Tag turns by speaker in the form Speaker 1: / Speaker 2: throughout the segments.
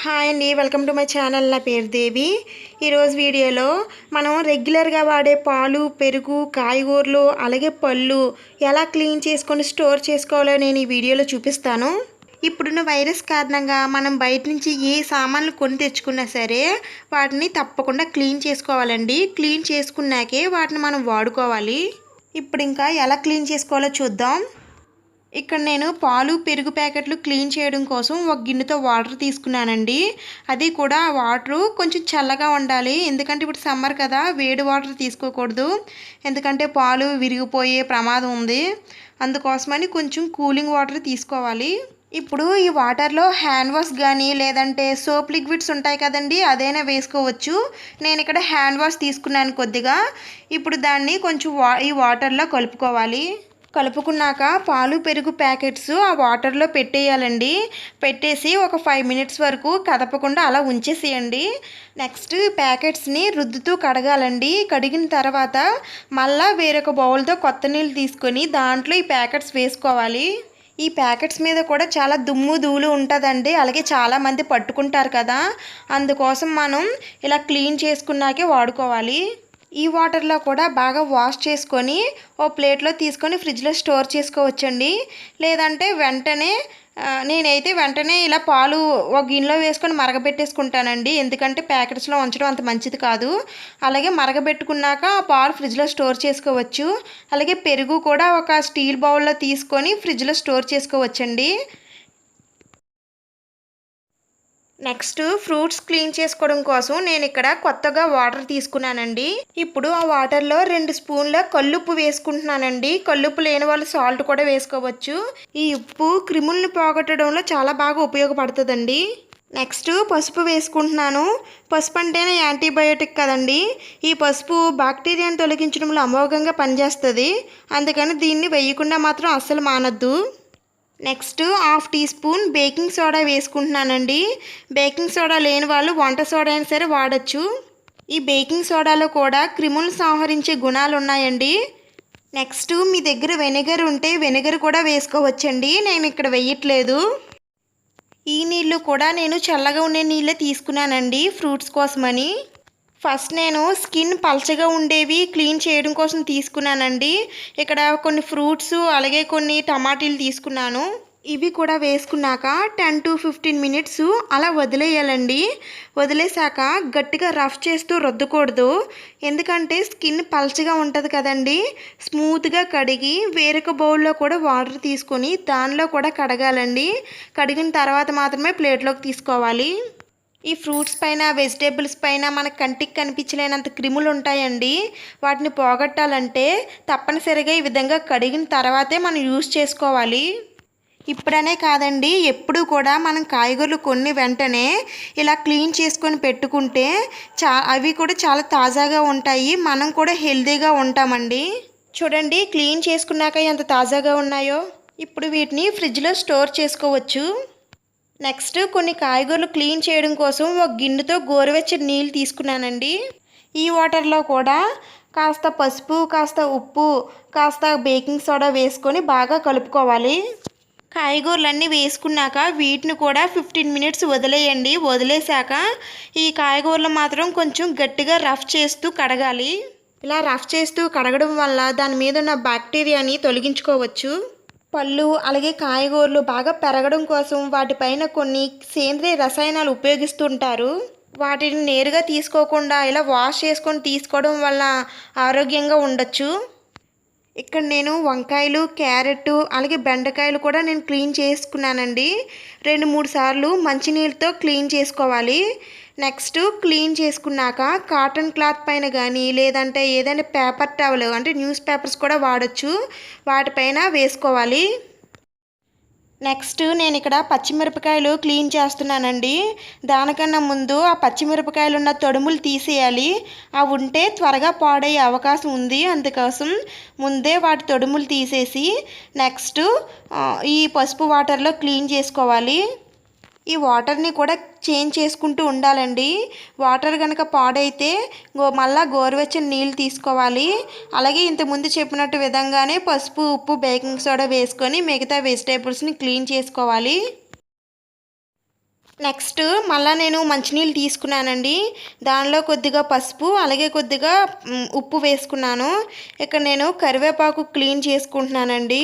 Speaker 1: Hi అండి, welcome to my channel. నా పేరు దేవి. ఈరోజు వీడియోలో మనం రెగ్యులర్గా వాడే పాలు, పెరుగు, కాయగూరలు అలాగే పళ్ళు ఎలా క్లీన్ చేసుకొని స్టోర్ చేసుకోవాలో నేను ఈ వీడియోలో చూపిస్తాను. ఇప్పుడున్న వైరస్ కారణంగా మనం బయట నుంచి ఏ సామాన్లు కొని తెచ్చుకున్నా సరే వాటిని తప్పకుండా క్లీన్ చేసుకోవాలండి. క్లీన్ చేసుకున్నాకే వాటిని మనం వాడుకోవాలి. ఇప్పుడు ఇంకా ఎలా క్లీన్ చేసుకోవాలో చూద్దాం. ఇక్కడ నేను పాలు, పెరుగు ప్యాకెట్లు క్లీన్ చేయడం కోసం ఒక గిన్నెతో వాటర్ తీసుకున్నానండి. అది కూడా ఆ వాటరు కొంచెం చల్లగా ఉండాలి. ఎందుకంటే ఇప్పుడు సమ్మర్ కదా, వేడి వాటర్ తీసుకోకూడదు. ఎందుకంటే పాలు విరిగిపోయే ప్రమాదం ఉంది. అందుకోసమని కొంచెం కూలింగ్ వాటర్ తీసుకోవాలి. ఇప్పుడు ఈ వాటర్లో హ్యాండ్ వాష్ కానీ లేదంటే సోప్ లిక్విడ్స్ ఉంటాయి కదండి, అదైనా వేసుకోవచ్చు. నేను ఇక్కడ హ్యాండ్ వాష్ తీసుకున్నాను కొద్దిగా. ఇప్పుడు దాన్ని కొంచెం ఈ వాటర్లో కలుపుకోవాలి. కలుపుకున్నాక పాలు, పెరుగు ప్యాకెట్స్ ఆ వాటర్లో పెట్టేయాలండి. పెట్టేసి ఒక 5 మినిట్స్ వరకు కదపకుండా అలా ఉంచేసేయండి. నెక్స్ట్ ప్యాకెట్స్ని రుద్దుతూ కడగాలండి. కడిగిన తర్వాత మళ్ళీ వేరొక బౌల్తో కొత్త నీళ్ళు తీసుకొని దాంట్లో ఈ ప్యాకెట్స్ వేసుకోవాలి. ఈ ప్యాకెట్స్ మీద కూడా చాలా దుమ్ము ధూళి ఉంటుందండి. అలాగే చాలామంది పట్టుకుంటారు కదా, అందుకోసం మనం ఇలా క్లీన్ చేసుకున్నాకే వాడుకోవాలి. ఈ వాటర్లో కూడా బాగా వాష్ చేసుకొని ఓ ప్లేట్లో తీసుకొని ఫ్రిడ్జ్లో స్టోర్ చేసుకోవచ్చండి. లేదంటే నేనైతే వెంటనే ఇలా పాలు ఒక గిన్నెలో వేసుకొని మరగబెట్టేసుకుంటానండి. ఎందుకంటే ప్యాకెట్స్లో ఉంచడం అంత మంచిది కాదు. అలాగే మరగబెట్టుకున్నాక ఆ పాలు ఫ్రిడ్జ్లో స్టోర్ చేసుకోవచ్చు. అలాగే పెరుగు కూడా ఒక స్టీల్ బౌల్లో తీసుకొని ఫ్రిడ్జ్లో స్టోర్ చేసుకోవచ్చండి. నెక్స్ట్ ఫ్రూట్స్ క్లీన్ చేసుకోవడం కోసం నేను ఇక్కడ కొత్తగా వాటర్ తీసుకున్నానండి. ఇప్పుడు ఆ వాటర్లో 2 స్పూన్ల కల్లుప్పు వేసుకుంటున్నానండి. కల్లుప్పు లేని వాళ్ళు సాల్ట్ కూడా వేసుకోవచ్చు. ఈ ఉప్పు క్రిములను పోగొట్టడంలో చాలా బాగా ఉపయోగపడుతుందండి. నెక్స్ట్ పసుపు వేసుకుంటున్నాను. పసుపు అంటేనే యాంటీబయోటిక్ కదండి. ఈ పసుపు బ్యాక్టీరియాను తొలగించడంలో అమోఘంగా పనిచేస్తుంది. అందుకని దీన్ని వేయకుండా మాత్రం అస్సలు మానొద్దు. Next 1/2 teaspoon baking soda వేసుకుంటున్నానండి. బేకింగ్ సోడా లేని వాళ్ళు వంట సోడా అయినా సరే వాడచ్చు. ఈ బేకింగ్ సోడాలో కూడా క్రిములను సంహరించే గుణాలు ఉన్నాయండి. నెక్స్ట్ మీ దగ్గర వెనిగర్ ఉంటే వెనిగర్ కూడా వేసుకోవచ్చండి. నేను ఇక్కడ వేయట్లేదు. ఈ నీళ్ళు కూడా నేను చల్లగా ఉండే నీళ్ళే తీసుకున్నానండి ఫ్రూట్స్ కోసమని. ఫస్ట్ నేను స్కిన్ పల్చగా ఉండేవి క్లీన్ చేయడం కోసం తీసుకున్నానండి. ఇక్కడ కొన్ని ఫ్రూట్స్ అలాగే కొన్ని టమాటీలు తీసుకున్నాను. ఇవి కూడా వేసుకున్నాక 10 to 15 మినిట్స్ అలా వదిలేయాలండి. వదిలేసాక గట్టిగా రఫ్ చేస్తూ రుద్దకూడదు. ఎందుకంటే స్కిన్ పల్చగా ఉంటుంది కదండి. స్మూత్గా కడిగి వేరొక బౌల్లో కూడా వాటర్ తీసుకొని దానిలో కూడా కడగాలండి. కడిగిన తర్వాత మాత్రమే ప్లేట్లోకి తీసుకోవాలి. ఈ ఫ్రూట్స్ పైన, వెజిటేబుల్స్ పైన మన కంటికి కనిపించలేనంత క్రిములు ఉంటాయండి. వాటిని పోగొట్టాలంటే తప్పనిసరిగా ఈ విధంగా కడిగిన తర్వాతే మనం యూజ్ చేసుకోవాలి. ఇప్పుడనే కాదండి, ఎప్పుడు కూడా మనం కాయగూరలు కొన్ని వెంటనే ఇలా క్లీన్ చేసుకొని పెట్టుకుంటే అవి కూడా చాలా తాజాగా ఉంటాయి. మనం కూడా హెల్తీగా ఉంటామండి. చూడండి క్లీన్ చేసుకున్నాక ఎంత తాజాగా ఉన్నాయో. ఇప్పుడు వీటిని ఫ్రిడ్జ్లో స్టోర్ చేసుకోవచ్చు. నెక్స్ట్ కొన్ని కాయగూరలు క్లీన్ చేయడం కోసం ఒక గిన్నెతో గోరువెచ్చని నీళ్ళు తీసుకున్నానండి. ఈ వాటర్లో కూడా కాస్త పసుపు, కాస్త ఉప్పు, కాస్త బేకింగ్ సోడా వేసుకొని బాగా కలుపుకోవాలి. కాయగూరలన్నీ వేసుకున్నాక వీటిని కూడా 15 మినిట్స్ వదిలేయండి. వదిలేశాక ఈ కాయగూరలు మాత్రం కొంచెం గట్టిగా రఫ్ చేస్తూ కడగాలి. ఇలా రఫ్ చేస్తూ కడగడం వల్ల దాని మీద ఉన్న బ్యాక్టీరియాని తొలగించుకోవచ్చు. పళ్ళు అలాగే కాయగూరలు బాగా పెరగడం కోసం వాటిపైన కొన్ని సేంద్రియ రసాయనాలు ఉపయోగిస్తుంటారు. వాటిని నేరుగా తీసుకోకుండా ఇలా వాష్ చేసుకొని తీసుకోవడం వల్ల ఆరోగ్యంగా ఉండొచ్చు. ఇక్కడ నేను వంకాయలు, క్యారెట్ అలాగే బెండకాయలు కూడా నేను క్లీన్ చేసుకున్నానండి. 2-3 సార్లు మంచినీళ్ళతో క్లీన్ చేసుకోవాలి. నెక్స్ట్ క్లీన్ చేసుకున్నాక కాటన్ క్లాత్ పైన కానీ లేదంటే ఏదైనా పేపర్ టవల్ అంటే న్యూస్ పేపర్స్ కూడా వాడచ్చు, వాటిపైన వేసుకోవాలి. నెక్స్ట్ నేను ఇక్కడ పచ్చిమిరపకాయలు క్లీన్ చేస్తున్నానండి. దానికన్నా ముందు ఆ పచ్చిమిరపకాయలు ఉన్న తొడుములు తీసేయాలి. అవి ఉంటే త్వరగా పాడయ్యే అవకాశం ఉంది. అందుకోసం ముందే వాటి తొడుములు తీసేసి నెక్స్ట్ ఈ పసుపు వాటర్లో క్లీన్ చేసుకోవాలి. ఈ వాటర్ని కూడా చేంజ్ చేసుకుంటూ ఉండాలండి. వాటర్ కనుక పాడైతే మళ్ళీ గోరువెచ్చని నీళ్ళు తీసుకోవాలి. అలాగే ఇంతకుముందు చెప్పినట్టు విధంగానే పసుపు, ఉప్పు, బేకింగ్ సోడా వేసుకొని మిగతా వెజిటేబుల్స్ని క్లీన్ చేసుకోవాలి. నెక్స్ట్ మళ్ళీ నేను మంచినీళ్ళు తీసుకున్నానండి. దానిలో కొద్దిగా పసుపు అలాగే కొద్దిగా ఉప్పు వేసుకున్నాను. ఇక్కడ నేను కరివేపాకు క్లీన్ చేసుకుంటున్నానండి.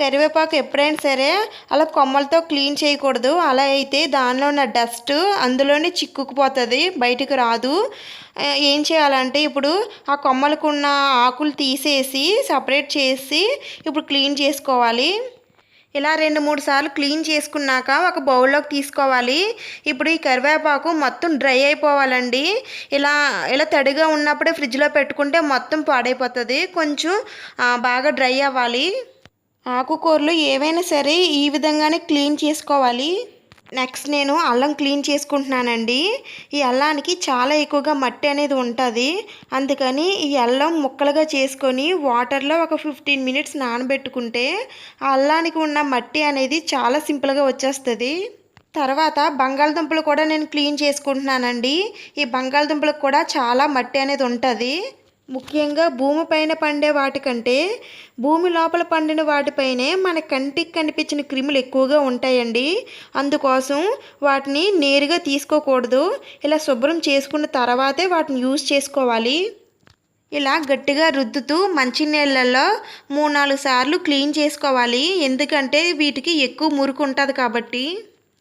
Speaker 1: కరివేపాకు ఎప్పుడైనా సరే అలా కొమ్మలతో క్లీన్ చేయకూడదు. అలా అయితే దానిలో ఉన్న డస్ట్ అందులోనే చిక్కుకుపోతుంది, బయటకు రాదు. ఏం చేయాలంటే ఇప్పుడు ఆ కొమ్మలకు ఉన్న ఆకులు తీసేసి సపరేట్ చేసి ఇప్పుడు క్లీన్ చేసుకోవాలి. ఇలా 2-3 సార్లు క్లీన్ చేసుకున్నాక ఒక బౌల్లోకి తీసుకోవాలి. ఇప్పుడు ఈ కరివేపాకు మొత్తం డ్రై అయిపోవాలండి. ఇలా ఇలా తడిగా ఉన్నప్పుడే ఫ్రిడ్జ్లో పెట్టుకుంటే మొత్తం పాడైపోతుంది. కొంచెం బాగా డ్రై అవ్వాలి. ఆకుకూరలు ఏవైనా సరే ఈ విధంగానే క్లీన్ చేసుకోవాలి. నెక్స్ట్ నేను అల్లం క్లీన్ చేసుకుంటున్నానండి. ఈ అల్లానికి చాలా ఎక్కువగా మట్టి అనేది ఉంటుంది. అందుకని ఈ అల్లం ముక్కలుగా చేసుకొని వాటర్లో ఒక 15 మినిట్స్ నానబెట్టుకుంటే ఆ అల్లానికి ఉన్న మట్టి అనేది చాలా సింపుల్గా వచ్చేస్తుంది. తర్వాత బంగాళదుంపలు కూడా నేను క్లీన్ చేసుకుంటున్నానండి. ఈ బంగాళదుంపలకు కూడా చాలా మట్టి అనేది ఉంటుంది. ముఖ్యంగా భూమి పైన పండే వాటికంటే భూమి లోపల పండిన వాటిపైనే మన కంటికి కనిపించిన క్రిములు ఎక్కువగా ఉంటాయండి. అందుకోసం వాటిని నేరుగా తీసుకోకూడదు. ఇలా శుభ్రం చేసుకున్న తర్వాతే వాటిని యూజ్ చేసుకోవాలి. ఇలా గట్టిగా రుద్దుతూ మంచినీళ్ళల్లో 3-4 సార్లు క్లీన్ చేసుకోవాలి. ఎందుకంటే వీటికి ఎక్కువ మురికి ఉంటుంది కాబట్టి.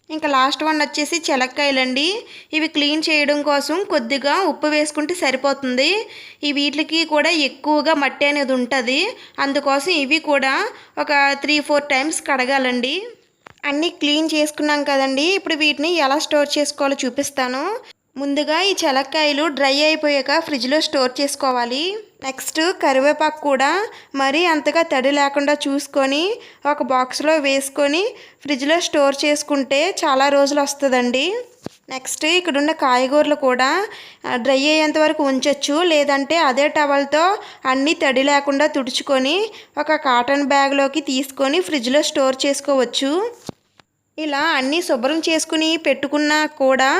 Speaker 1: ఇంకా లాస్ట్ వన్ వచ్చేసి చెలక్కాయలండి. ఇవి క్లీన్ చేయడం కోసం కొద్దిగా ఉప్పు వేసుకుంటే సరిపోతుంది. ఈ వీటికి కూడా ఎక్కువగా మట్టి అనేది ఉంటుంది. అందుకోసం ఇవి కూడా ఒక 3-4 టైమ్స్ కడగాలండి. అన్నీ క్లీన్ చేసుకున్నాం కదండి. ఇప్పుడు వీటిని ఎలా స్టోర్ చేసుకోవాలో చూపిస్తాను. ముందుగా ఈ చెలక్కాయలు డ్రై అయిపోయాక ఫ్రిడ్జ్లో స్టోర్ చేసుకోవాలి. నెక్స్ట్ కరివేపాకు కూడా మరీ అంతగా తడి లేకుండా చూసుకొని ఒక బాక్స్లో వేసుకొని ఫ్రిడ్జ్లో స్టోర్ చేసుకుంటే చాలా రోజులు వస్తుందండి. నెక్స్ట్ ఇక్కడున్న కాయగూరలు కూడా డ్రై అయ్యేంత వరకు ఉంచవచ్చు. లేదంటే అదే టవల్తో అన్నీ తడి లేకుండా తుడుచుకొని ఒక కాటన్ బ్యాగ్లోకి తీసుకొని ఫ్రిడ్జ్లో స్టోర్ చేసుకోవచ్చు. ఇలా అన్నీ శుభ్రం చేసుకుని పెట్టుకున్నా కూడా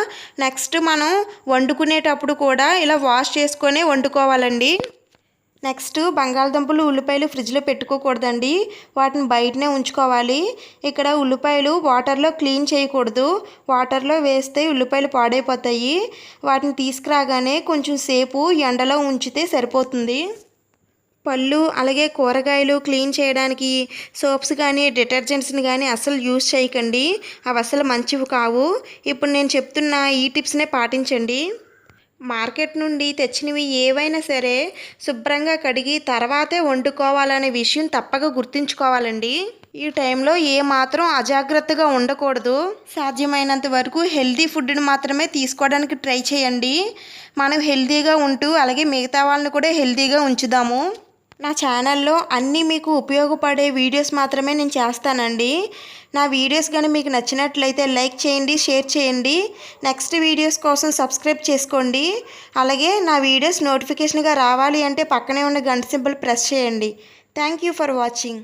Speaker 1: నెక్స్ట్ మనం వండుకునేటప్పుడు కూడా ఇలా వాష్ చేసుకొని వండుకోవాలండి. నెక్స్ట్ బంగాళదుంపలు ఉల్లిపాయలు ఫ్రిడ్జ్లో పెట్టుకోకూడదండి. వాటిని బయటనే ఉంచుకోవాలి. ఇక్కడ ఉల్లిపాయలు వాటర్లో క్లీన్ చేయకూడదు. వాటర్లో వేస్తే ఉల్లిపాయలు పాడైపోతాయి. వాటిని తీసుకురాగానే కొంచెం సేపు ఎండలో ఉంచితే సరిపోతుంది. పళ్ళు అలాగే కూరగాయలు క్లీన్ చేయడానికి సోప్స్ కానీ డిటర్జెంట్స్ని కానీ అస్సలు యూజ్ చేయకండి. అవి అస్సలు మంచివి కావు. ఇప్పుడు నేను చెప్తున్న ఈ టిప్స్నే పాటించండి. మార్కెట్ నుండి తెచ్చినవి ఏవైనా సరే శుభ్రంగా కడిగి తర్వాతే వండుకోవాలనే విషయం తప్పక గుర్తుంచుకోవాలండి. ఈ టైంలో ఏమాత్రం అజాగ్రత్తగా ఉండకూడదు. సాధ్యమైనంత వరకు హెల్తీ ఫుడ్ని మాత్రమే తీసుకోవడానికి ట్రై చేయండి. మనం హెల్తీగా ఉంటూ అలాగే మిగతా వాళ్ళని కూడా హెల్తీగా ఉంచుదాము. నా ఛానల్లో అన్నీ మీకు ఉపయోగపడే వీడియోస్ మాత్రమే నేను చేస్తానండి. నా వీడియోస్ కానీ మీకు నచ్చినట్లయితే లైక్ చేయండి, షేర్ చేయండి. నెక్స్ట్ వీడియోస్ కోసం సబ్స్క్రైబ్ చేసుకోండి. అలాగే నా వీడియోస్ నోటిఫికేషన్గా రావాలి అంటే పక్కనే ఉన్న గంట సింబల్ ప్రెస్ చేయండి. Thank you for watching.